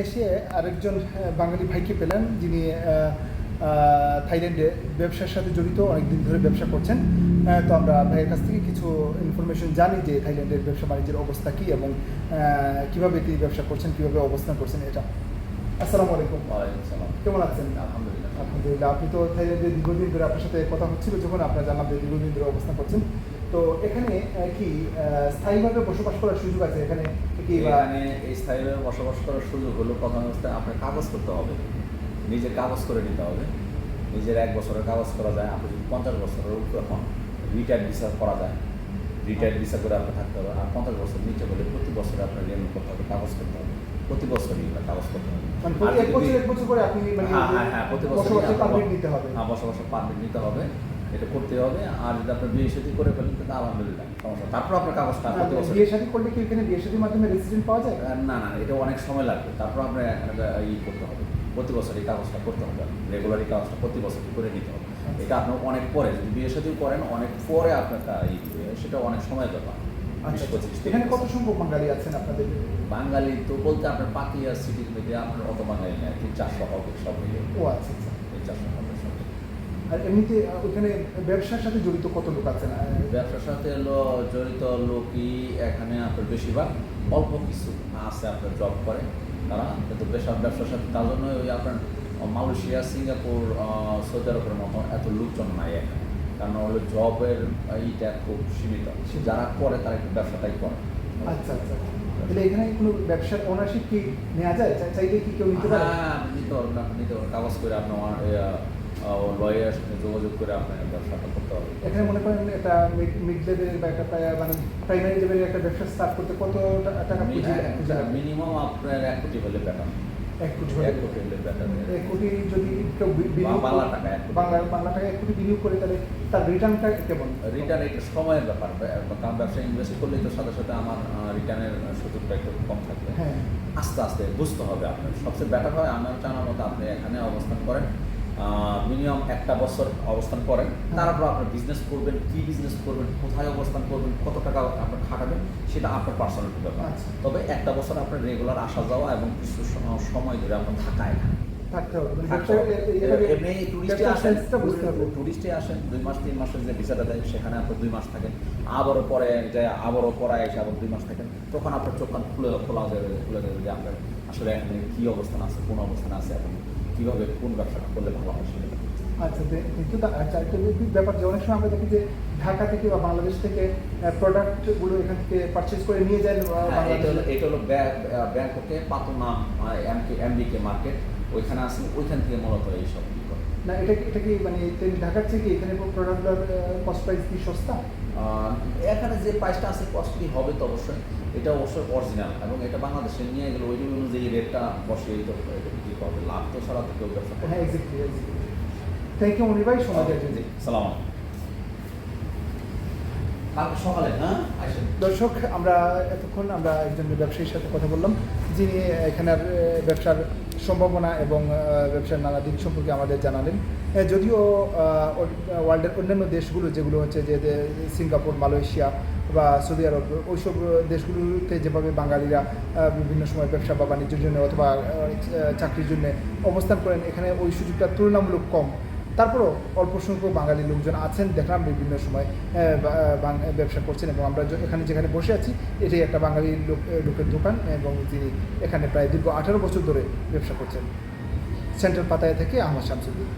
এসে আরেকজন বাঙালি ভাইকে পেলেন যিনি থাইল্যান্ডে ব্যবসার সাথে জড়িত, অনেকদিন ধরে ব্যবসা করছেন। তো আমরা ভাইয়ের কাছ থেকে কিছু ইনফরমেশন জানি যে থাইল্যান্ডের ব্যবসা বাণিজ্যের অবস্থা কী এবং কীভাবে তিনি ব্যবসা করছেন, কীভাবে অবস্থান করছেন এটা। আসসালামু আলাইকুম। ওয়ালাইকুম সালাম। কেমন আছেন? আলহামদুলিল্লাহ। আলহামদুলিল্লাহ। আপনি তো থাইল্যান্ডে দীর্ঘদিন ধরে আপনার সাথে কথা হচ্ছিল যখন আপনারা জানলাম যে দীর্ঘদিন ধরে অবস্থান করছেন। তো এখানে কি স্থায়ীভাবে বসবাস করার সুযোগ আছে? এখানে কি এখানে এই স্থায়ীভাবে বসবাস করার সুযোগ হলো প্রথম অবস্থায় আপনার কাগজ করতে হবে, নিজের কাগজ করে নিতে হবে। নিজের 1 বছরের কাগজ করা যায়। আপনি যদি 50 বছরের উপরে হন রিটায়ার্ড ভিসা করা যায়, রিটায়ার্ড ভিসা করে আপনার থাকতে হবে। আর 50 বছর নিচে হলে প্রতি বছরে আপনার রিনিউ করতে হবে, কাগজ করতে হবে, প্রতি বছরই কাগজ করতে হবে। এক বছর করে আপনি প্রতি বছর পারমিট নিতে হবে। বসবাসের পারমিট নিতে হবে, এটা করতে হবে। আর যদি আপনার বিয়ে শাদী করে ফেলেন তাহলে আলহামদুলিল্লাহ সমস্যা, তারপর আপনার কাগজটা প্রতি বছর। বিয়ে শাদী করলে কি এখানে বিয়ে শাদীর মাধ্যমে রেসিডেন্ট পাওয়া যায়? না, এটা অনেক সময় লাগবে। তারপর আপনার এখানে করতে হবে, প্রতি বছর এই কাগজটা করতে হবে, রেগুলার এই কাগজটা প্রতি বছর করে নিতে হবে। এটা আপনার অনেক পরে, যদি বিয়ে শাদীও করেন অনেক পরে আপনার সেটা অনেক সময় ব্যাপার। এখানে কত সংখ্যক বাঙালি আছেন আপনাদের? বাঙালি তো বলতে আপনার পাকিয়া সিটির মধ্যে আপনার অত বাঙালি নেই, 400 হবে সব মিলে। ও আচ্ছা আচ্ছা, এই 400 হবে সব। আর এমনিতে ওখানে ব্যবসার সাথে জড়িত কত লোক আছেন? ব্যবসার সাথে জড়িত লোকই এখানে আপনার বেশিরভাগ, অল্প কিছু আছে আপনার জব করে তারা, কিন্তু ব্যবসার সাথে তার জন্য ওই আপনার মালয়েশিয়া, সিঙ্গাপুর, সৌদি আরবের মতো এত লোকজন নাই এখানে। কারণ হলো জবের এইটা খুব সীমিত, যারা করে তারা একটু ব্যবসাটাই করে। আচ্ছা আচ্ছা, তাহলে এখানে কোনো ব্যবসার ওনারশিপ কি নেওয়া যায়? চাইলে কি কেউ নিতে পারে? হ্যাঁ, নিতে পারবেন, কাগজ করে আপনার লয়ারের সাথে যোগাযোগ করে আপনার ব্যবসাটা করতে হবে। এখানে মনে করেন একটা মিড লেভেলের বা একটা মানে প্রাইমারি লেভেলের একটা ব্যবসা স্টার্ট করতে কত টাকা মিনিমাম আপনার 1 কোটি হলে বেটার। 1 কোটি হলে বেটার। 1 কোটি যদি কেউ বাংলা টাকা 1 কোটি বিনিয়োগ করে তাহলে তার রিটার্নটা কেমন? রিটার্ন এটা সময়ের ব্যাপার, কারণ ব্যবসা ইনভেস্ট করলে তো সাথে সাথে আমার রিটার্নের সুযোগটা একটু কম থাকবে। হ্যাঁ, আস্তে আস্তে বুঝতে হবে আপনার। সবচেয়ে বেটার হয় আমার জানার মতো আপনি এখানে অবস্থান করেন, মিনিমাম 1 বছর অবস্থান করেন, তারপর আপনার বিজনেস করবেন, কী বিজনেস করবেন, কোথায় অবস্থান করবেন, কত টাকা আপনার খাটাবেন, সেটা আপনার পার্সোনাল ব্যাপার। তবে 1 বছর আপনার রেগুলার আসা যাওয়া এবং কিছু সময় ধরে আপনার থাকা এখানে থাকতে হবে। এমনি টুরিস্টে আসেন 2 মাস 3 মাসের যে ভিসাটা দেয় সেখানে আপনার 2 মাস থাকেন, আবারও পরে যায়, আবারও পরে এসে আবার 2 মাস থাকেন। তখন আপনার চোখ কান খোলা যাবে যে আপনার আসলে এখানে কী অবস্থান আছে, কোন অবস্থান আছে এবং কীভাবে কোন ব্যবসাটা করলে ভালো হয় সেটা। আচ্ছা, কিন্তু একটা ব্যাপার যে অনেক সময় আমরা দেখি যে ঢাকা থেকে বা বাংলাদেশ থেকে প্রোডাক্টগুলো এখান থেকে পারচেজ করে নিয়ে যায়। এটা হলো ব্যাংককে পাতনা এমবিকে মার্কেট, ওইখানে আসেন, ওইখান থেকে মূলত এইসব কী করে না। এটা কি মানে ঢাকার থেকে এখানে প্রোডাক্টগুলোর কস্ট প্রাইস কি সস্তা? এখানে যে প্রাইসটা আছে কস্টলি হবে তো অবশ্যই, এটা অবশ্যই অরিজিনাল এবং এটা বাংলাদেশে নিয়ে গেলে ওই অনুযায়ী রেটটা বসিয়ে তো এটা বিক্রি করবে, লাভ তো ছাড়া তো কেউ ব্যবসা করবে। হ্যাঁ, এক্স্যাক্টলি। থ্যাংক ইউ মনির ভাই, সময় দেওয়ার জন্য। সালাম। কালকে সকালে দর্শক, আমরা এতক্ষণ একজন ব্যবসায়ীর সাথে কথা বললাম, যিনি এখানের ব্যবসার সম্ভাবনা এবং ব্যবসার নানা দিক সম্পর্কে আমাদের জানালেন। যদিও ওয়ার্ল্ডের অন্যান্য দেশগুলো যেগুলো হচ্ছে যে সিঙ্গাপুর, মালয়েশিয়া বা সৌদি আরব, ওইসব দেশগুলোতে যেভাবে বাঙালিরা বিভিন্ন সময় ব্যবসা বা বাণিজ্যের জন্য অথবা চাকরির জন্য অবস্থান করেন, এখানে ওই সুযোগটা তুলনামূলক কম। তারপরও অল্প সংখ্যক বাঙালি লোকজন আছেন, দেখলাম বিভিন্ন সময় ব্যবসা করছেন। এবং আমরা যেখানে বসে আছি এটাই একটা বাঙালি লোকের দোকান এবং তিনি এখানে প্রায় দীর্ঘ 18 বছর ধরে ব্যবসা করছেন। সেন্ট্রাল পাতায়া থেকে আহমদ শামসুদ্দিন।